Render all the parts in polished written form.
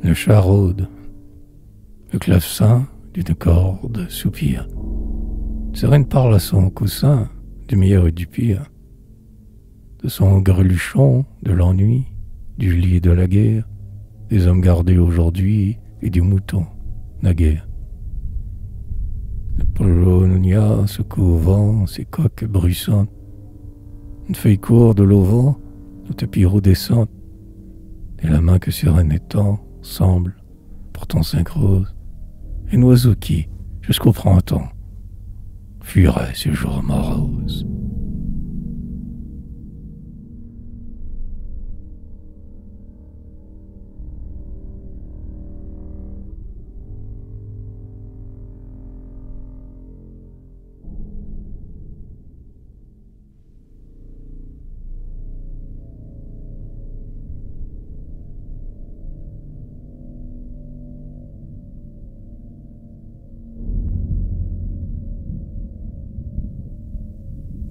Le chat rôde, le clavecin d'une corde soupire. Sereine parle à son coussin du meilleur et du pire, de son greluchon, de l'ennui, du lit et de la guerre, des hommes gardés aujourd'hui et du mouton naguère. Le Polonia secoue au vent ses coques bruissantes, une feuille courte de l'auvent, au tapis roux descente, et la main que Sirène étend semble, pourtant synchrose, un oiseau qui, jusqu'au printemps, fuirait ces jours moroses.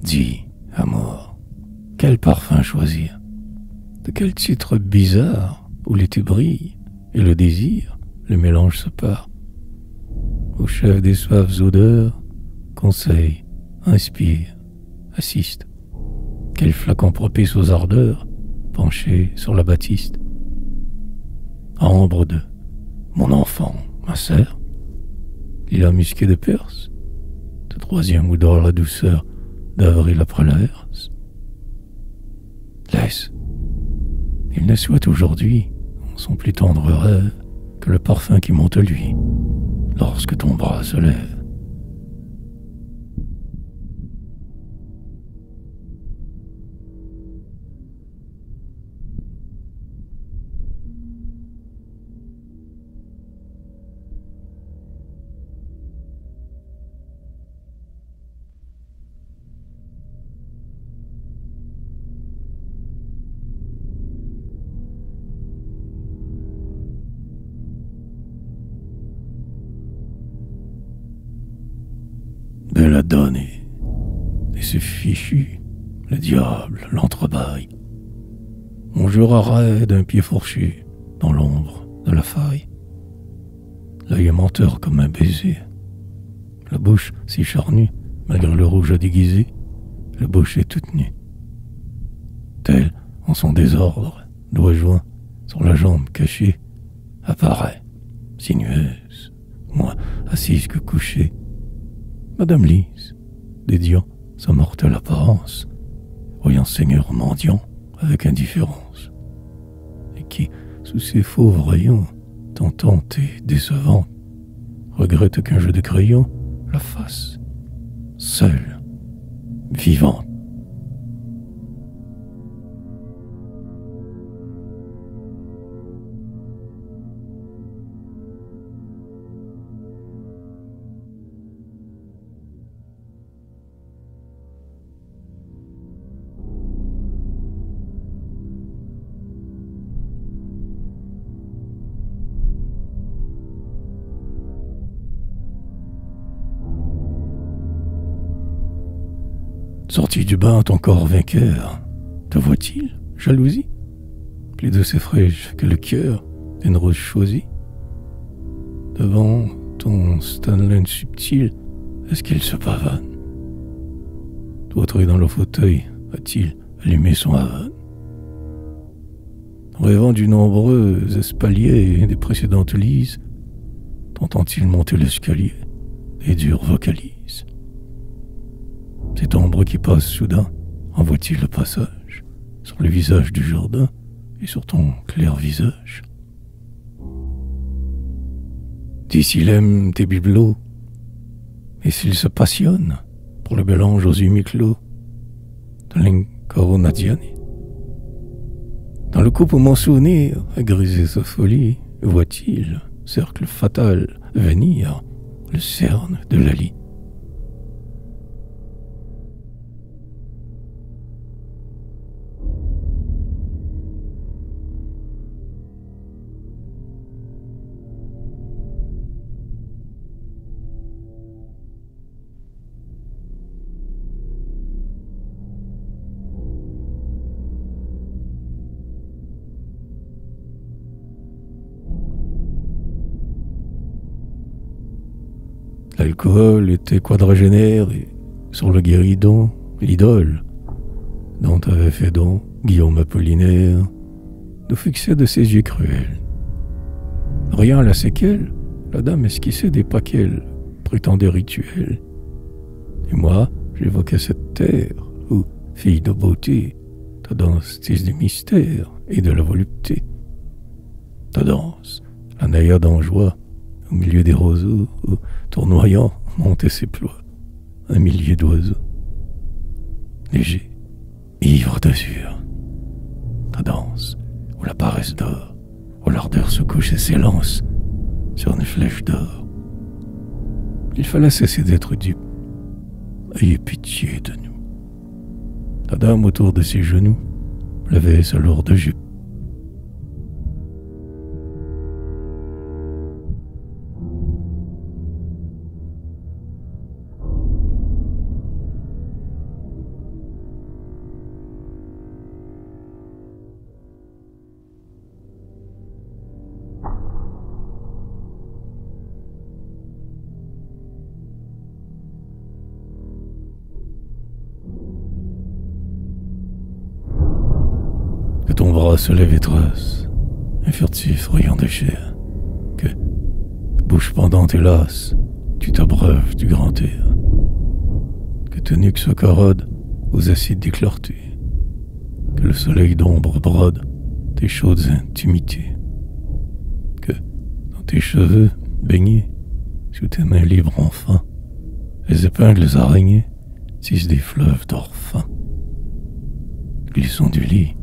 Dis, amour, quel parfum choisir? De quel titre bizarre où l'été brille et le désir, le mélange se part? Au chef des suaves odeurs, conseille, inspire, assiste. Quel flacon propice aux ardeurs, penché sur la batiste? Ambre de mon enfant, ma sœur, lilas musqué de Perse, de troisième où dort la douceur d'avril après la herse. Laisse, il ne souhaite aujourd'hui son plus tendre rêve que le parfum qui monte lui lorsque ton bras se lève. Belladone et ce fichu, le diable, l'entrebâille. On jurerait d'un pied fourchu dans l'ombre de la faille. L'œil est menteur comme un baiser, la bouche si charnue, malgré le rouge déguisé, la bouche est toute nue. Tel, en son désordre, doigt joint sur la jambe cachée, apparaît, sinueuse, moins assise que couchée, Madame Lise, dédiant sa mortelle apparence, voyant Seigneur mendiant avec indifférence, et qui, sous ses fauves rayons, tentante et décevante, regrette qu'un jeu de crayon la fasse, seule, vivante. Sorti du bain, ton corps vainqueur, te voit-il, jalousie, plus douce et fraîche que le cœur d'une rose choisie? Devant ton Stanley subtil, est-ce qu'il se pavane? Vautré dans le fauteuil, a-t-il allumé son Havane? Rêvant du nombreux espalier des précédentes lises, t'entend-il monter l'escalier des dures vocalises? Cette ombre qui passe soudain, envoie-t-il le passage sur le visage du jardin et sur ton clair visage? Dis s'il aime tes bibelots, et s'il se passionne pour le mélange aux yeux mi-clos de l'incoronadiani. Dans le couple où mon souvenir a grisé sa folie, voit-il, cercle fatal, venir, le cerne de la lie? L'alcool était quadragénaire et sur le guéridon, l'idole dont avait fait don Guillaume Apollinaire nous fixait de ses yeux cruels. Rien à la séquelle, la dame esquissait des paquels prétendait rituels. Et moi, j'évoquais cette terre où, fille de beauté, ta danse tisse du mystère et de la volupté. Ta danse, la naïade en joie, au milieu des roseaux, où, tournoyant, montaient ses ploies, un millier d'oiseaux. Léger, ivre d'azur, ta danse, où la paresse d'or, où l'ardeur se couche et s'élance sur une flèche d'or. Il fallait cesser d'être dupe. Ayez pitié de nous. La dame autour de ses genoux levait sa lourde jupe. Que ton bras se lève et trace, un furtif rayon de chair, que, bouche pendante et lasse, tu t'abreuves du grand air, que tes nuques se corrodent aux acides des clartés, que le soleil d'ombre brode tes chaudes intimités, que, dans tes cheveux baignés, sous tes mains libres enfin, les épingles araignées tissent des fleuves d'or fin. Glissons du lit,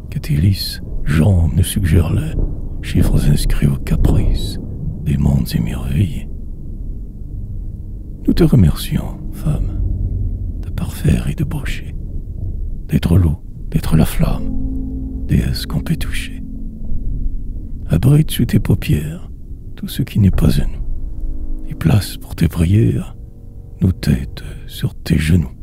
que tes lisses jambes nous suggèrent les chiffres inscrits aux caprices des mondes émerveillés. Nous te remercions, femme, de parfaire et de boucher, d'être l'eau, d'être la flamme, déesse qu'on peut toucher. Abrite sous tes paupières tout ce qui n'est pas à nous, et place pour tes prières nos têtes sur tes genoux.